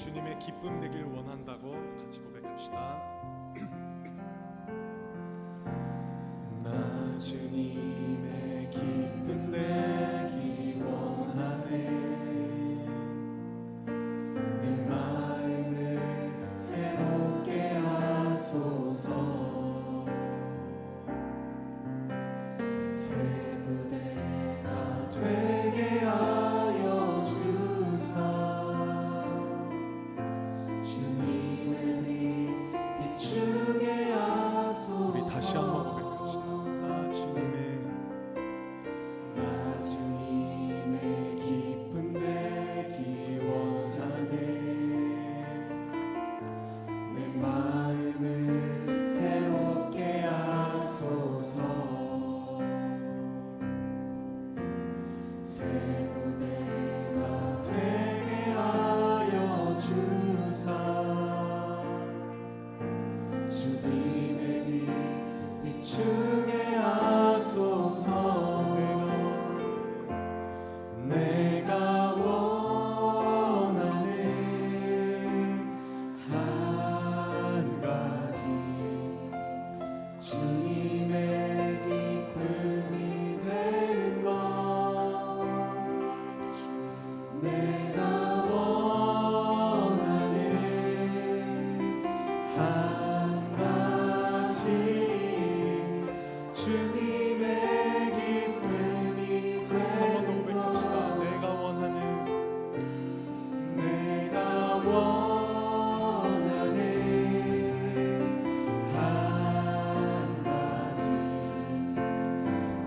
주님의 기쁨 되길 원한다고 같이 고백합시다. 나 주님의 기쁨 되기 원하네. 내 마음을 새롭게 하소서. 새 무대가 되게 하여 주사. 주님의 빛 비추게 하소서. 우리 다시 한번 고백합시다. 나 주님의 기쁨 되기 원하네. 내 마음을 새롭게 하소서. 새 무대가 되게 하여 주사. 주님의 빛 비추게 하소서. 내가 원하는 한 가지. 주님의 기쁨이 되는 것. 내가 원하는 한 가지. 주님의 기쁨이 되는 것. 내가 원하는 한 가지.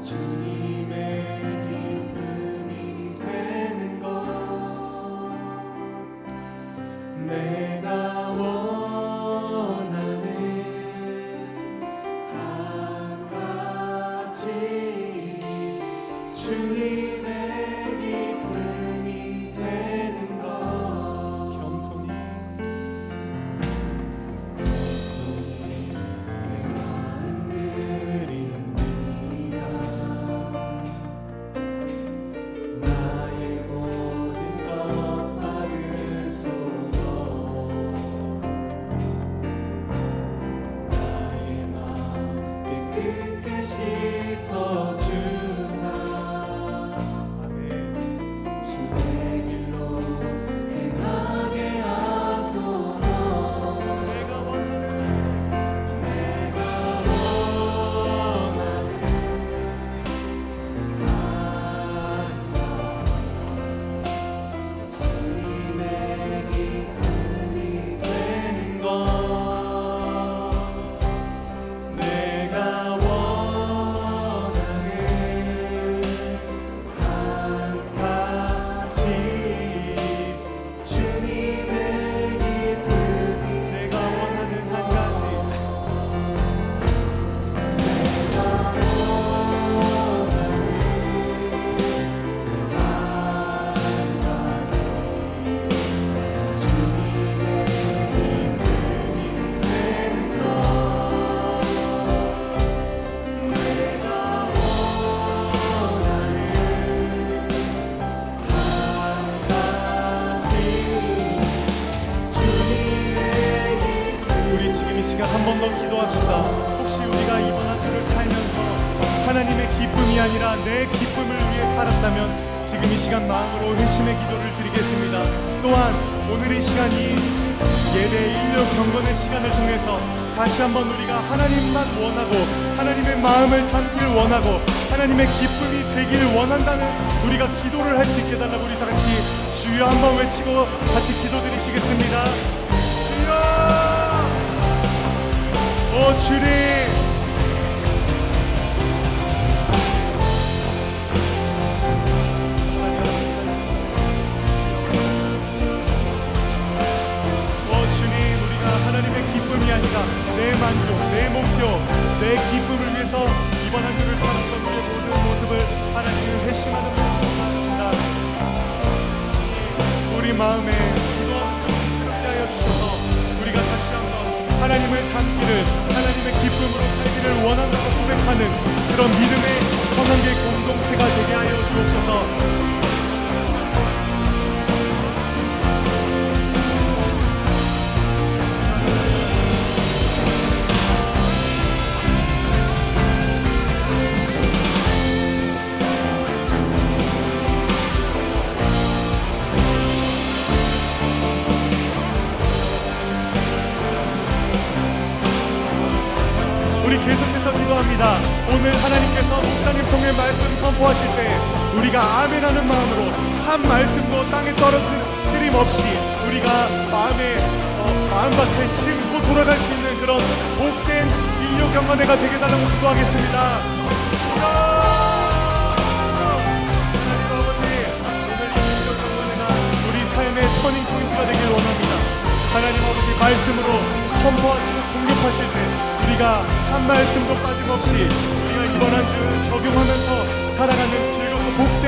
주님의 기쁨이 되는 것. 내가 원하는 한 가지. 주님의 기쁨이 되는 것. 겸손히 내 마음 드립니다. 나의 모든 것 받으소서. 나의 마음 깨끗게 씻어주사. 아멘. 주의 길로 행하게 하소서. 내가 원하는 주님의 기쁨이 되는 것. 내가 원하는 한 가지. 주님의 기쁨이 내가 원하는 한 가지. 우리 지금 이 시간 한 번 더 기도합시다. 혹시 우리가 이번 한 주를 살면서 하나님의 기쁨이 아니라 내 기쁨을 위해 살았다면 지금 이 시간 마음으로 회심의 기도를 드리겠습니다. 또한 오늘 이 시간이 예배 인류 경건의 시간을 통해서 다시 한번 우리가 하나님만 원하고 하나님의 마음을 담길 원하고 하나님의 기쁨이 되길 원한다는 우리가 기도를 할 수 있게 달라고 우리 다 같이 주여 한번 외치고 같이 기도드리시겠습니다. 주여! 오 주님, 오 주님, 우리가 하나님의 기쁨이 아니라 내 만족, 내 목표, 내 기쁨을 위해서 이번 한 주를 살았던 우리의 모든 모습을 하나님을 회심하는 모습을 받습니다. 우리 마음에 기도하는 그렇게 하여 주셔서 우리가 다시 한번 하나님을 담기를, 하나님의 기쁨으로 살기를 원한다고 고백하는 그런 믿음의 선한계 공동체가 되게 하여 주옵소서. 계속해서 기도합니다. 오늘 하나님께서 목사님 통해 말씀 선포하실 때 우리가 아멘하는 마음으로 한 말씀도 땅에 떨어뜨림 없이 우리가 마음밭에 심고 돌아갈 수 있는 그런 복된 인류 경건회가 되게 달라고 기도하겠습니다. 하나님 아버지, 오늘 이 인류 경건회가 우리 삶의 터닝 포인트가 되길 원합니다. 하나님 아버지, 말씀으로 선포하시고 공격하실 때 우리가 한 말씀도 빠짐없이 우리가 이번 한 주 적용하면서 살아가는 즐겁고 복된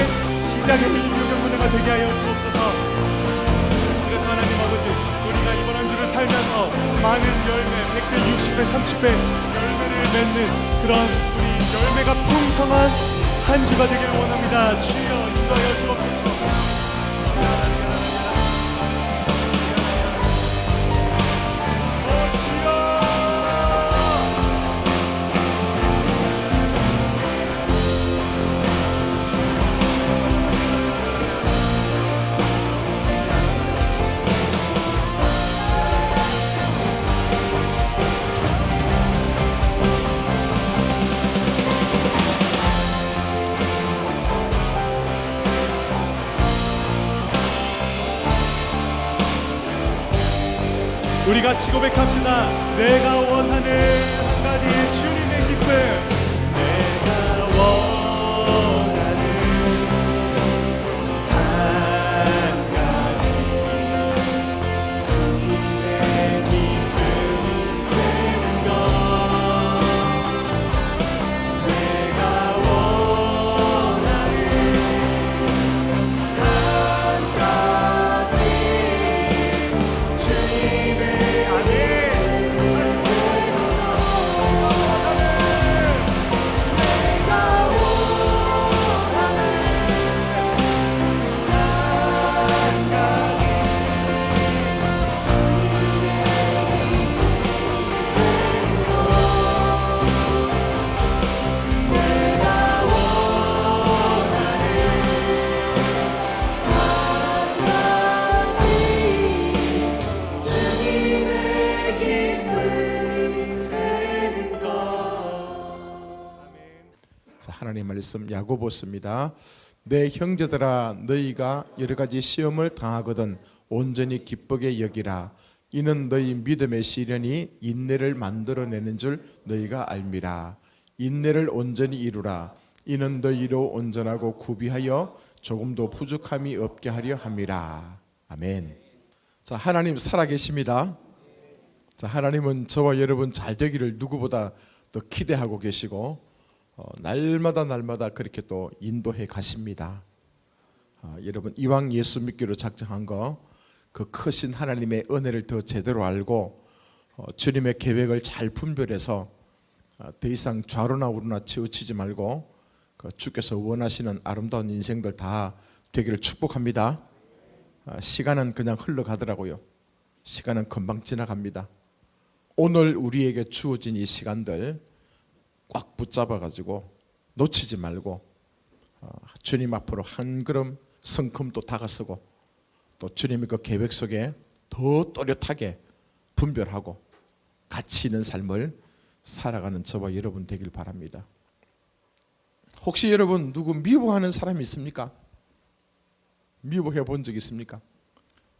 시작의 인류 경건회가 되게 하여 주옵소서. 그래서 하나님 아버지, 우리가 이번 한 주를 살면서 많은 열매, 100배, 60배, 30배 열매를 맺는 그런 우리 열매가 풍성한 한 주가 되기를 원합니다. 주여 인도하여 주옵소서. 우리가 같이 고백합시다. 내가 원하는 한 가지 주님의 기쁨, 내가 원하는 한 가지 주님의 기쁨이 되는 것, 내가 원하는 한 가지 주님의 하나님 말씀 야고보서입니다. 내 형제들아, 너희가 여러 가지 시험을 당하거든 온전히 기쁘게 여기라. 이는 너희 믿음의 시련이 인내를 만들어내는 줄 너희가 알미라. 인내를 온전히 이루라. 이는 너희로 온전하고 구비하여 조금도 부족함이 없게 하려 함이라. 아멘. 자, 하나님 살아계십니다. 자, 하나님은 저와 여러분 잘 되기를 누구보다 더 기대하고 계시고 날마다 그렇게 또 인도해 가십니다. 여러분, 이왕 예수 믿기로 작정한 거, 그 크신 하나님의 은혜를 더 제대로 알고 주님의 계획을 잘 분별해서 더 이상 좌로나 우로나 치우치지 말고 주께서 원하시는 아름다운 인생들 다 되기를 축복합니다. 시간은 그냥 흘러가더라고요. 시간은 금방 지나갑니다. 오늘 우리에게 주어진 이 시간들 꽉 붙잡아 가지고 놓치지 말고 주님 앞으로 한 걸음 성큼도 다가서고 또 주님의 그 계획 속에 더 또렷하게 분별하고 가치 있는 삶을 살아가는 저와 여러분 되길 바랍니다. 혹시 여러분 누구 미워하는 사람이 있습니까? 미워해 본 적 있습니까?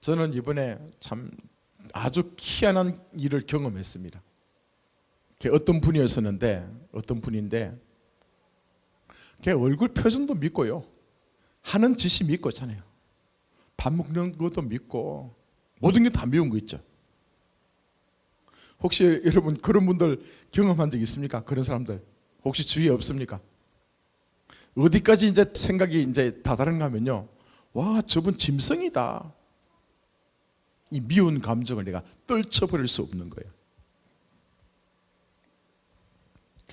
저는 이번에 참 아주 희한한 일을 경험했습니다. 어떤 분이었었는데, 어떤 분인데 걔 얼굴 표정도 믿고요, 하는 짓이 믿고 있잖아요. 밥 먹는 것도 믿고 모든 게 다 미운 거 있죠. 혹시 여러분 그런 분들 경험한 적 있습니까? 그런 사람들 혹시 주위에 없습니까? 어디까지 이제 생각이 이제 다다른가 하면요, 와, 저분 짐승이다. 이 미운 감정을 내가 떨쳐버릴 수 없는 거예요.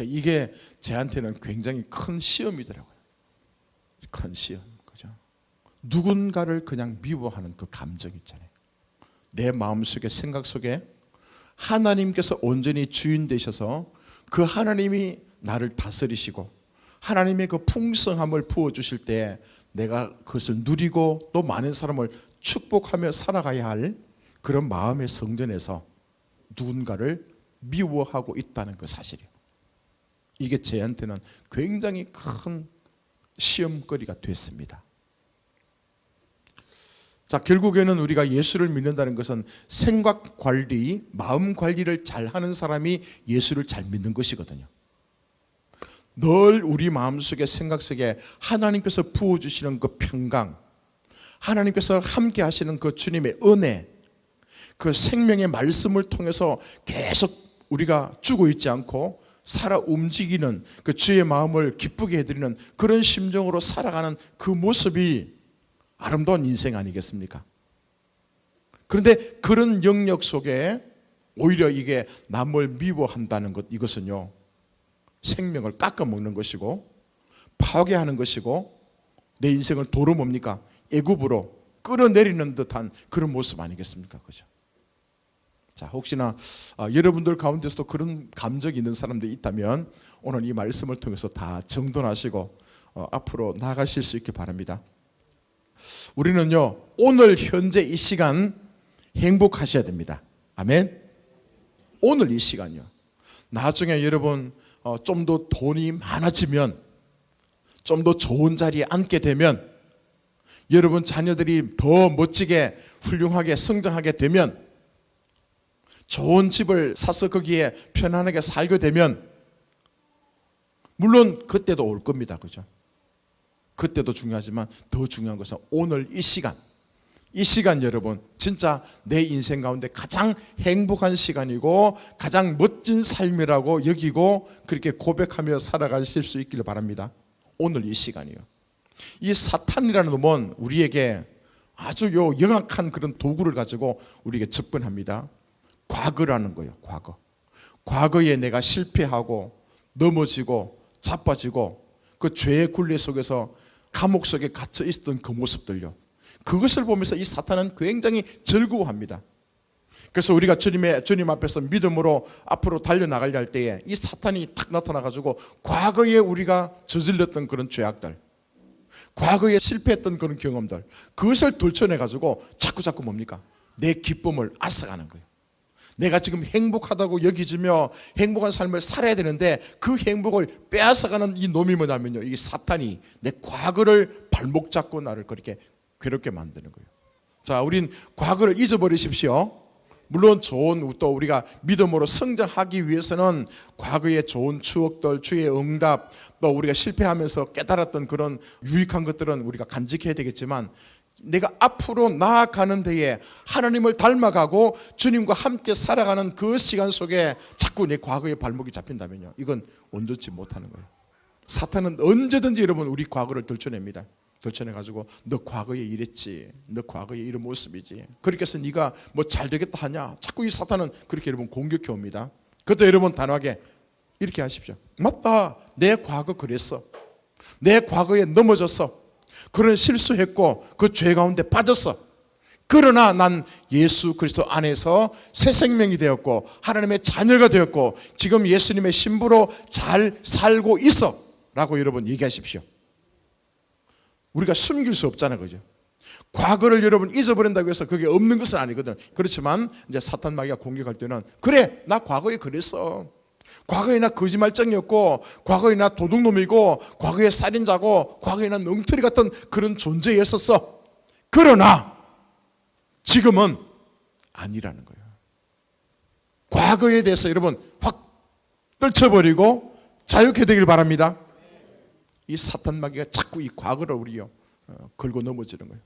이게 제한테는 굉장히 큰 시험이더라고요. 큰 시험, 그죠? 누군가를 그냥 미워하는 그 감정 있잖아요. 내 마음속에, 생각 속에 하나님께서 온전히 주인 되셔서 그 하나님이 나를 다스리시고 하나님의 그 풍성함을 부어주실 때 내가 그것을 누리고 또 많은 사람을 축복하며 살아가야 할 그런 마음의 성전에서 누군가를 미워하고 있다는 그 사실이에요. 이게 저한테는 굉장히 큰 시험거리가 됐습니다. 자, 결국에는 우리가 예수를 믿는다는 것은 생각 관리, 마음 관리를 잘하는 사람이 예수를 잘 믿는 것이거든요. 늘 우리 마음속에 생각 속에 하나님께서 부어주시는 그 평강, 하나님께서 함께 하시는 그 주님의 은혜, 그 생명의 말씀을 통해서 계속 우리가 죽어 있지 않고 살아 움직이는 그 주의 마음을 기쁘게 해드리는 그런 심정으로 살아가는 그 모습이 아름다운 인생 아니겠습니까? 그런데 그런 영역 속에 오히려 이게 남을 미워한다는 것, 이것은요 생명을 깎아먹는 것이고 파괴하는 것이고 내 인생을 도로 뭡니까? 애굽으로 끌어내리는 듯한 그런 모습 아니겠습니까? 그죠? 자, 혹시나 여러분들 가운데서도 그런 감정이 있는 사람들이 있다면 오늘 이 말씀을 통해서 다 정돈하시고 앞으로 나아가실 수 있길 바랍니다. 우리는요 오늘 현재 이 시간 행복하셔야 됩니다. 아멘. 오늘 이 시간요. 나중에 여러분 좀 더 돈이 많아지면, 좀 더 좋은 자리에 앉게 되면, 여러분 자녀들이 더 멋지게 훌륭하게 성장하게 되면, 좋은 집을 사서 거기에 편안하게 살게 되면, 물론 그때도 올 겁니다. 그죠? 그때도 중요하지만 더 중요한 것은 오늘 이 시간 여러분 진짜 내 인생 가운데 가장 행복한 시간이고 가장 멋진 삶이라고 여기고 그렇게 고백하며 살아가실 수 있기를 바랍니다. 오늘 이 시간이요. 이 사탄이라는 놈은 우리에게 아주 영악한 그런 도구를 가지고 우리에게 접근합니다. 과거라는 거예요. 과거에 내가 실패하고 넘어지고 자빠지고 그 죄의 굴레 속에서 감옥 속에 갇혀 있었던 그 모습들요. 그것을 보면서 이 사탄은 굉장히 즐거워합니다. 그래서 우리가 주님 앞에서 믿음으로 앞으로 달려나가려 할 때에 이 사탄이 탁 나타나가지고 과거에 우리가 저질렀던 그런 죄악들, 과거에 실패했던 그런 경험들, 그것을 들춰내가지고 자꾸 뭡니까? 내 기쁨을 앗아가는 거예요. 내가 지금 행복하다고 여기지며 행복한 삶을 살아야 되는데 그 행복을 빼앗아가는 이 놈이 뭐냐면요, 이 사탄이 내 과거를 발목 잡고 나를 그렇게 괴롭게 만드는 거예요. 자, 우린 과거를 잊어버리십시오. 물론 좋은 또 우리가 믿음으로 성장하기 위해서는 과거의 좋은 추억들, 주의 응답, 또 우리가 실패하면서 깨달았던 그런 유익한 것들은 우리가 간직해야 되겠지만, 내가 앞으로 나아가는 데에 하나님을 닮아가고 주님과 함께 살아가는 그 시간 속에 자꾸 내 과거의 발목이 잡힌다면요, 이건 온전치 못하는 거예요. 사탄은 언제든지 여러분 우리 과거를 들춰냅니다. 들춰내가지고 너 과거에 이랬지, 너 과거에 이런 모습이지, 그렇게 해서 네가 뭐 잘 되겠다 하냐, 자꾸 이 사탄은 그렇게 여러분 공격해 옵니다. 그때 여러분 단호하게 이렇게 하십시오. 맞다, 내 과거 그랬어, 내 과거에 넘어졌어, 그런 실수했고 그 죄 가운데 빠졌어. 그러나 난 예수 그리스도 안에서 새 생명이 되었고 하나님의 자녀가 되었고 지금 예수님의 신부로 잘 살고 있어 라고 여러분 얘기하십시오. 우리가 숨길 수 없잖아요. 그죠? 과거를 여러분 잊어버린다고 해서 그게 없는 것은 아니거든. 그렇지만 이제 사탄 마귀가 공격할 때는, 그래 나 과거에 그랬어, 과거에 나 거짓말쟁이였고, 과거에 나 도둑놈이고, 과거에 살인자고, 과거에 난 엉터리 같은 그런 존재였었어. 그러나 지금은 아니라는 거예요. 과거에 대해서 여러분 확 떨쳐버리고 자유케 되길 바랍니다. 이 사탄 마귀가 자꾸 이 과거를 우리요 걸고 넘어지는 거예요.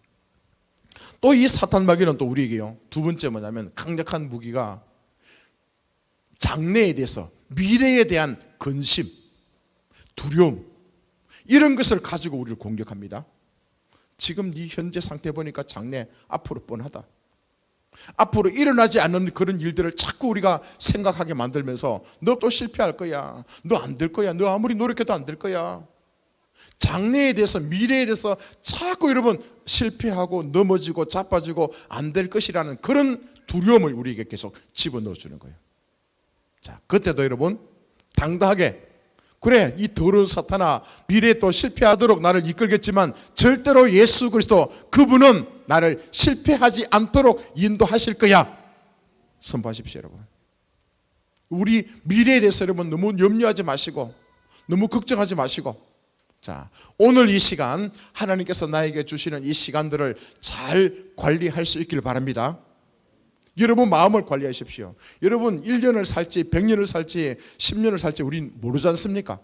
또 이 사탄 마귀는 또 우리에게요, 두 번째 뭐냐면 강력한 무기가 장래에 대해서, 미래에 대한 근심, 두려움, 이런 것을 가지고 우리를 공격합니다. 지금 네 현재 상태 보니까 장래 앞으로 뻔하다, 앞으로 일어나지 않는 그런 일들을 자꾸 우리가 생각하게 만들면서 너 또 실패할 거야, 너 안 될 거야, 너 아무리 노력해도 안 될 거야, 장래에 대해서, 미래에 대해서 자꾸 여러분 실패하고 넘어지고 자빠지고 안 될 것이라는 그런 두려움을 우리에게 계속 집어넣어 주는 거예요. 자, 그때도 여러분 당당하게, 그래 이 더러운 사탄아, 미래에 또 실패하도록 나를 이끌겠지만 절대로 예수 그리스도 그분은 나를 실패하지 않도록 인도하실 거야 선포하십시오. 여러분 우리 미래에 대해서 여러분 너무 염려하지 마시고 너무 걱정하지 마시고, 자, 오늘 이 시간 하나님께서 나에게 주시는 이 시간들을 잘 관리할 수 있기를 바랍니다. 여러분 마음을 관리하십시오. 여러분 1년을 살지 100년을 살지 10년을 살지 우린 모르지 않습니까?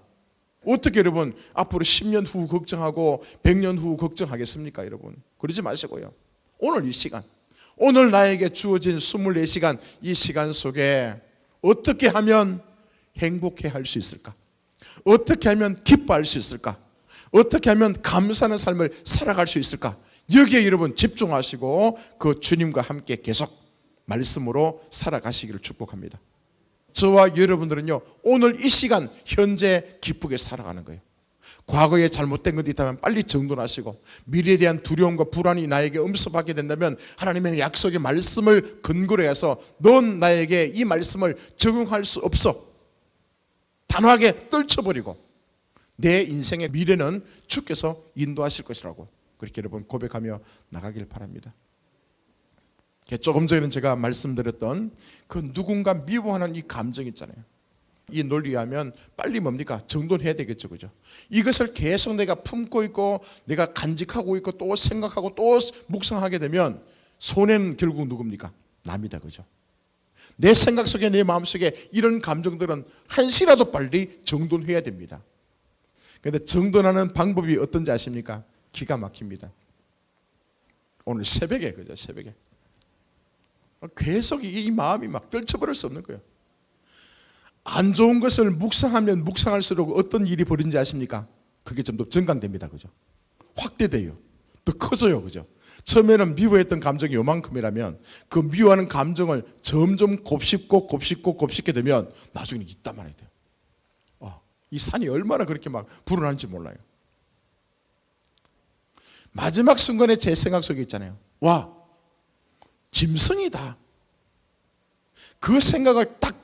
어떻게 여러분 앞으로 10년 후 걱정하고 100년 후 걱정하겠습니까? 여러분 그러지 마시고요. 오늘 이 시간, 오늘 나에게 주어진 24시간, 이 시간 속에 어떻게 하면 행복해 할 수 있을까? 어떻게 하면 기뻐할 수 있을까? 어떻게 하면 감사하는 삶을 살아갈 수 있을까? 여기에 여러분 집중하시고 그 주님과 함께 계속 말씀으로 살아가시기를 축복합니다. 저와 여러분들은요, 오늘 이 시간 현재 기쁘게 살아가는 거예요. 과거에 잘못된 것이 있다면 빨리 정돈하시고, 미래에 대한 두려움과 불안이 나에게 엄습하게 된다면 하나님의 약속의 말씀을 근거로 해서 넌 나에게 이 말씀을 적용할 수 없어, 단호하게 떨쳐버리고 내 인생의 미래는 주께서 인도하실 것이라고 그렇게 여러분 고백하며 나가길 바랍니다. 조금 전에는 제가 말씀드렸던 그 누군가 미워하는 이 감정 있잖아요. 이 논리에 하면 빨리 뭡니까? 정돈해야 되겠죠, 그죠? 이것을 계속 내가 품고 있고 내가 간직하고 있고 또 생각하고 또 묵상하게 되면 손해는 결국 누굽니까? 남이다, 그죠? 내 생각 속에 내 마음 속에 이런 감정들은 한시라도 빨리 정돈해야 됩니다. 그런데 정돈하는 방법이 어떤지 아십니까? 기가 막힙니다. 오늘 새벽에, 그죠? 새벽에 계속 이 마음이 막 떨쳐버릴 수 없는 거예요. 안 좋은 것을 묵상하면 묵상할수록 어떤 일이 벌어지는지 아십니까? 그게 좀 더 증강됩니다, 그죠? 확대돼요. 더 커져요, 그죠? 처음에는 미워했던 감정이 요만큼이라면 그 미워하는 감정을 점점 곱씹게 되면 나중에는 이따 말아야 돼요. 이 산이 얼마나 그렇게 막 불어나는지 몰라요. 마지막 순간에 제 생각 속에 있잖아요. 와, 짐승이다. 그 생각을 딱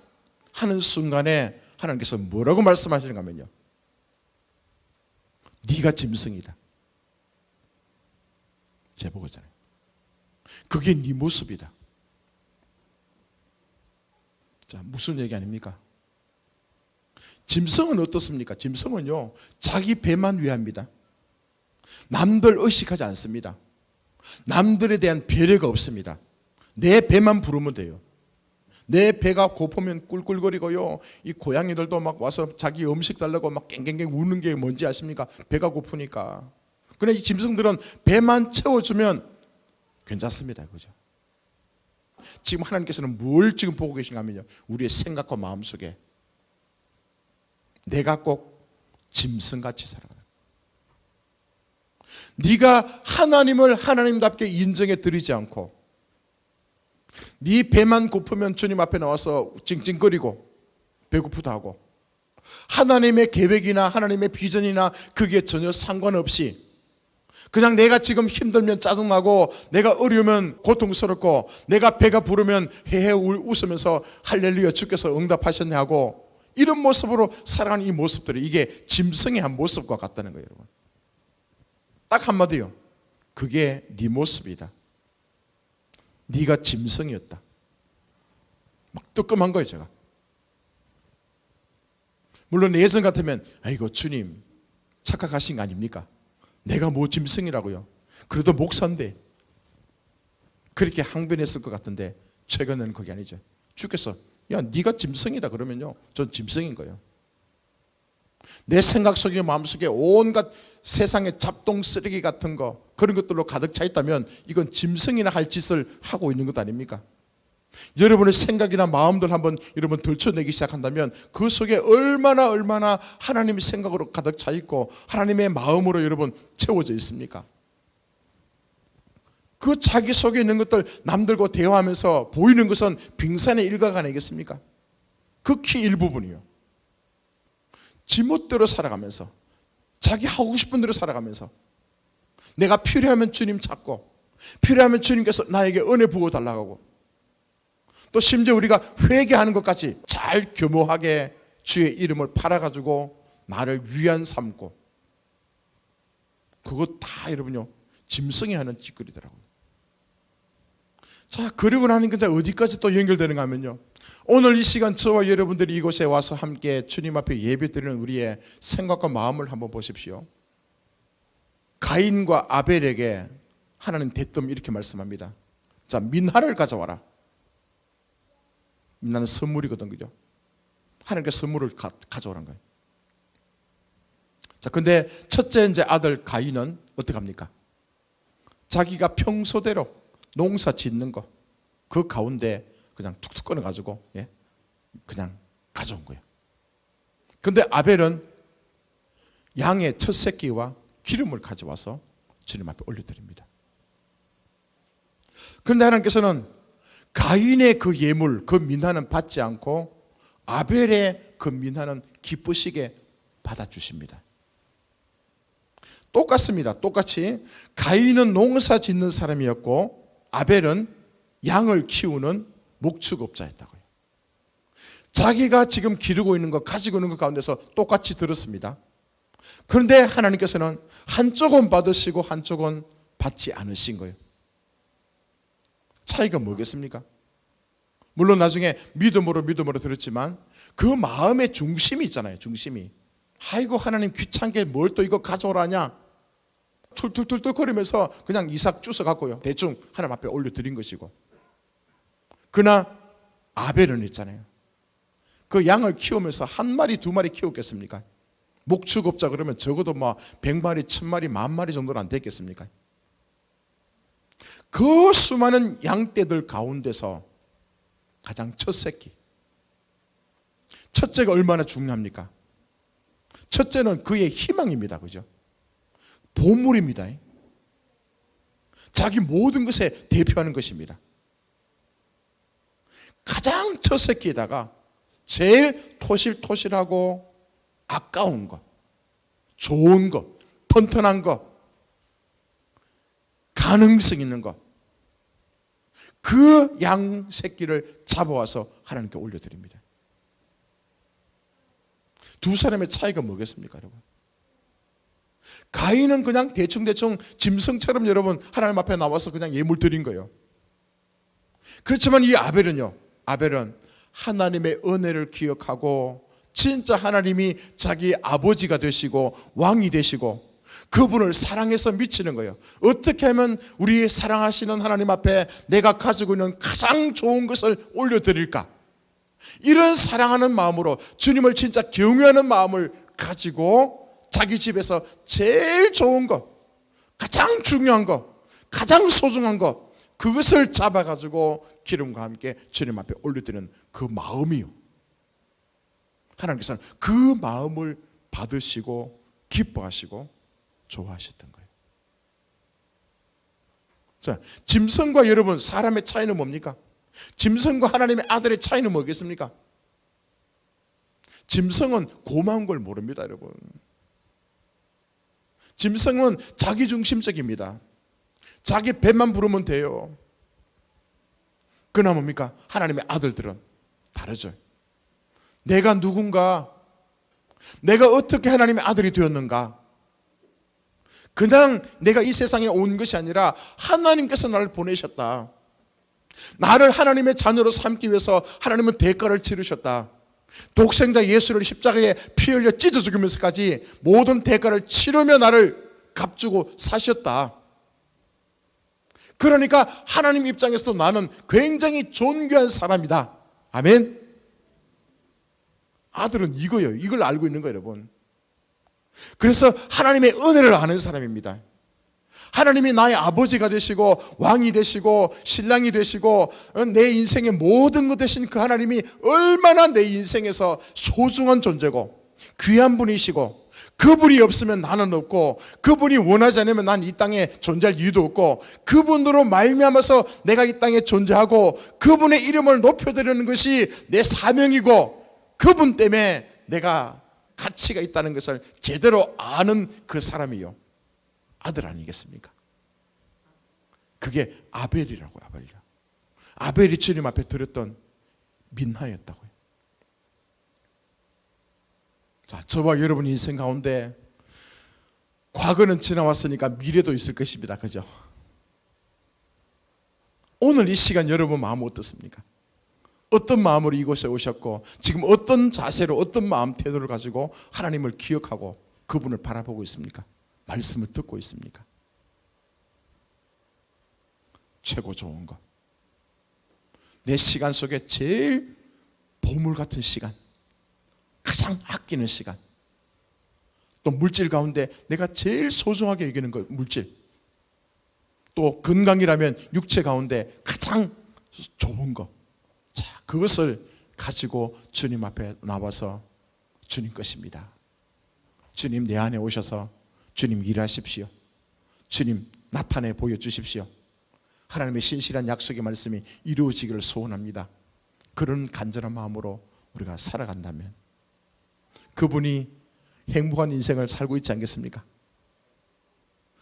하는 순간에 하나님께서 뭐라고 말씀하시는가 하면요, 네가 짐승이다. 제보고 있잖아요. 그게 네 모습이다. 자, 무슨 얘기 아닙니까? 짐승은 어떻습니까? 짐승은요, 자기 배만 위합니다. 남들 의식하지 않습니다. 남들에 대한 배려가 없습니다. 내 배만 부르면 돼요. 내 배가 고프면 꿀꿀거리고요, 이 고양이들도 막 와서 자기 음식 달라고 막 깽깽깽 우는 게 뭔지 아십니까? 배가 고프니까. 그런데 이 짐승들은 배만 채워주면 괜찮습니다, 그죠? 지금 하나님께서는 뭘 지금 보고 계신가 하면요, 우리의 생각과 마음 속에 내가 꼭 짐승같이 살아가는, 네가 하나님을 하나님답게 인정해 드리지 않고 네 배만 고프면 주님 앞에 나와서 찡찡거리고 배고프다 하고 하나님의 계획이나 하나님의 비전이나 그게 전혀 상관없이 그냥 내가 지금 힘들면 짜증나고 내가 어려우면 고통스럽고 내가 배가 부르면 헤헤 웃으면서 할렐루야 주께서 응답하셨네 하고 이런 모습으로 살아가는 이 모습들이 이게 짐승의 한 모습과 같다는 거예요, 여러분. 딱 한마디요, 그게 네 모습이다. 네가 짐승이었다. 막 뜨끔한 거예요, 제가. 물론 예전 같으면 아이고 주님 착각하신 거 아닙니까? 내가 뭐 짐승이라고요? 그래도 목사인데 그렇게 항변했을 것 같은데 최근에는 그게 아니죠. 주께서 야 네가 짐승이다 그러면요, 전 짐승인 거예요. 내 생각 속에 마음 속에 온갖 세상의 잡동 쓰레기 같은 거 그런 것들로 가득 차 있다면 이건 짐승이나 할 짓을 하고 있는 것 아닙니까? 여러분의 생각이나 마음들 한번 여러분 들춰내기 시작한다면 그 속에 얼마나 하나님의 생각으로 가득 차 있고 하나님의 마음으로 여러분 채워져 있습니까? 그 자기 속에 있는 것들 남들과 대화하면서 보이는 것은 빙산의 일각 아니겠습니까? 극히 일부분이요. 지멋대로 살아가면서 자기 하고 싶은 대로 살아가면서 내가 필요하면 주님 찾고 필요하면 주님께서 나에게 은혜 부어달라고 하고 또 심지어 우리가 회개하는 것까지 잘 교묘하게 주의 이름을 팔아가지고 나를 위안 삼고 그거 다 여러분요 짐승이 하는 짓거리더라고요. 자, 그리고 나니까 어디까지 또 연결되는가 하면요, 오늘 이 시간 저와 여러분들이 이곳에 와서 함께 주님 앞에 예배드리는 우리의 생각과 마음을 한번 보십시오. 가인과 아벨에게 하나님 대뜸 이렇게 말씀합니다. 자, 민화를 가져와라. 민화는 선물이거든, 그죠? 하나님께 선물을 가져오란 거예요. 자, 근데 첫째 이제 아들 가인은 어떻게 합니까? 자기가 평소대로 농사 짓는 거, 그 가운데 그냥 툭툭 꺼내가지고, 그냥 가져온 거예요. 근데 아벨은 양의 첫 새끼와 기름을 가져와서 주님 앞에 올려드립니다. 그런데 하나님께서는 가인의 그 예물, 그 민화는 받지 않고 아벨의 그 민화는 기쁘시게 받아주십니다. 똑같습니다. 똑같이 가인은 농사 짓는 사람이었고 아벨은 양을 키우는 목축업자였다고요. 자기가 지금 기르고 있는 것, 가지고 있는 것 가운데서 똑같이 들었습니다. 그런데 하나님께서는 한쪽은 받으시고 한쪽은 받지 않으신 거예요. 차이가 뭐겠습니까? 물론 나중에 믿음으로 들었지만 그 마음의 중심이 있잖아요. 중심이. 아이고 하나님 귀찮게 뭘 또 이거 가져오라냐, 툴툴툴툴 거리면서 그냥 이삭 주워 갖고요 대충 하나님 앞에 올려드린 것이고, 그러나 아벨은 있잖아요, 그 양을 키우면서 한 마리 두 마리 키웠겠습니까? 목축업자 그러면 적어도 뭐 100마리 1000마리 10,000마리 정도는 안 됐겠습니까? 그 수많은 양떼들 가운데서 가장 첫 새끼, 첫째가 얼마나 중요합니까? 첫째는 그의 희망입니다. 그죠? 보물입니다. 자기 모든 것에 대표하는 것입니다. 가장 첫 새끼에다가 제일 토실토실하고 아까운 것, 좋은 것, 튼튼한 것, 가능성 있는 것, 그 양 새끼를 잡아와서 하나님께 올려드립니다. 두 사람의 차이가 뭐겠습니까, 여러분? 가인은 그냥 대충대충 짐승처럼 여러분 하나님 앞에 나와서 그냥 예물 드린 거예요. 그렇지만 이 아벨은요, 아벨은 하나님의 은혜를 기억하고 진짜 하나님이 자기 아버지가 되시고 왕이 되시고 그분을 사랑해서 미치는 거예요. 어떻게 하면 우리 사랑하시는 하나님 앞에 내가 가지고 있는 가장 좋은 것을 올려드릴까? 이런 사랑하는 마음으로 주님을 진짜 경외하는 마음을 가지고 자기 집에서 제일 좋은 것, 가장 중요한 것, 가장 소중한 것, 그것을 잡아가지고 기름과 함께 주님 앞에 올려드리는 그 마음이요, 하나님께서는 그 마음을 받으시고 기뻐하시고 좋아하셨던 거예요. 자, 짐승과 여러분 사람의 차이는 뭡니까? 짐승과 하나님의 아들의 차이는 뭐겠습니까? 짐승은 고마운 걸 모릅니다, 여러분. 짐승은 자기중심적입니다. 자기 배만 부르면 돼요. 그러나 뭡니까? 하나님의 아들들은 다르죠. 내가 누군가, 내가 어떻게 하나님의 아들이 되었는가, 그냥 내가 이 세상에 온 것이 아니라 하나님께서 나를 보내셨다, 나를 하나님의 자녀로 삼기 위해서 하나님은 대가를 치르셨다, 독생자 예수를 십자가에 피 흘려 찢어 죽이면서까지 모든 대가를 치르며 나를 값주고 사셨다. 그러니까 하나님 입장에서도 나는 굉장히 존귀한 사람이다. 아멘. 아들은 이거예요. 이걸 알고 있는 거예요, 여러분. 그래서 하나님의 은혜를 아는 사람입니다. 하나님이 나의 아버지가 되시고 왕이 되시고 신랑이 되시고 내 인생의 모든 것 되신 그 하나님이 얼마나 내 인생에서 소중한 존재고 귀한 분이시고, 그분이 없으면 나는 없고 그분이 원하지 않으면 난 이 땅에 존재할 이유도 없고, 그분으로 말미암아서 내가 이 땅에 존재하고 그분의 이름을 높여드리는 것이 내 사명이고 그분 때문에 내가 가치가 있다는 것을 제대로 아는 그 사람이요, 아들 아니겠습니까? 그게 아벨이라고요. 아벨이 주님 앞에 드렸던 민화였다고요. 자, 저와 여러분 인생 가운데 과거는 지나왔으니까 미래도 있을 것입니다. 그죠? 오늘 이 시간 여러분 마음 어떻습니까? 어떤 마음으로 이곳에 오셨고 지금 어떤 자세로 어떤 마음 태도를 가지고 하나님을 기억하고 그분을 바라보고 있습니까? 말씀을 듣고 있습니까? 최고 좋은 것, 내 시간 속에 제일 보물 같은 시간, 가장 아끼는 시간, 또 물질 가운데 내가 제일 소중하게 여기는 것, 물질, 또 건강이라면 육체 가운데 가장 좋은 것, 자, 그것을 가지고 주님 앞에 나와서 주님 것입니다. 주님 내 안에 오셔서 주님 일하십시오. 주님 나타내 보여주십시오. 하나님의 신실한 약속의 말씀이 이루어지기를 소원합니다. 그런 간절한 마음으로 우리가 살아간다면 그분이 행복한 인생을 살고 있지 않겠습니까?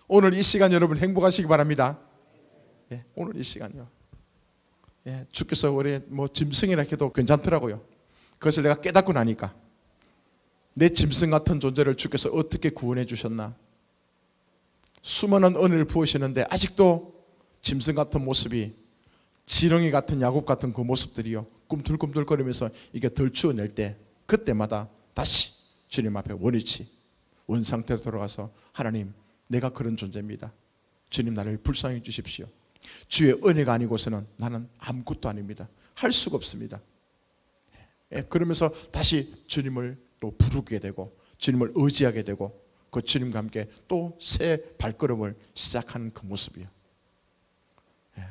오늘 이 시간 여러분 행복하시기 바랍니다. 예, 오늘 이 시간요. 예, 주께서 우리 짐승이라 해도 괜찮더라고요. 그것을 내가 깨닫고 나니까 내 짐승 같은 존재를 주께서 어떻게 구원해 주셨나. 수많은 은혜를 부으시는데 아직도 짐승 같은 모습이, 지렁이 같은 야곱 같은 그 모습들이요, 꿈틀꿈틀거리면서 이게 덜 추어낼 때 그때마다 다시 주님 앞에 원위치 원상태로 돌아가서 하나님 내가 그런 존재입니다. 주님 나를 불쌍히 주십시오. 주의 은혜가 아니고서는 나는 아무것도 아닙니다. 할 수가 없습니다. 그러면서 다시 주님을 또 부르게 되고 주님을 의지하게 되고 그 주님과 함께 또 새 발걸음을 시작하는 그 모습이요.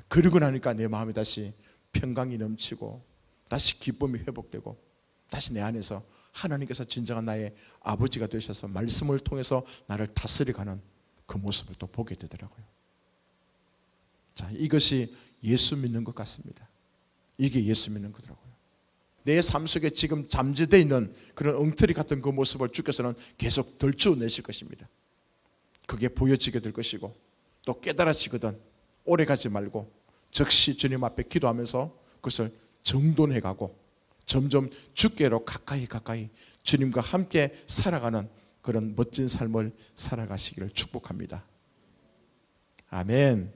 그러고 나니까 내 마음이 다시 평강이 넘치고 다시 기쁨이 회복되고 다시 내 안에서 하나님께서 진정한 나의 아버지가 되셔서 말씀을 통해서 나를 다스려가는 그 모습을 또 보게 되더라고요. 자, 이것이 예수 믿는 것 같습니다. 이게 예수 믿는 거더라고요. 내 삶 속에 지금 잠재되어 있는 그런 엉터리 같은 그 모습을 주께서는 계속 덜쳐내실 것입니다. 그게 보여지게 될 것이고 또 깨달아지거든 오래가지 말고 즉시 주님 앞에 기도하면서 그것을 정돈해가고 점점 주께로 가까이 주님과 함께 살아가는 그런 멋진 삶을 살아가시기를 축복합니다. 아멘.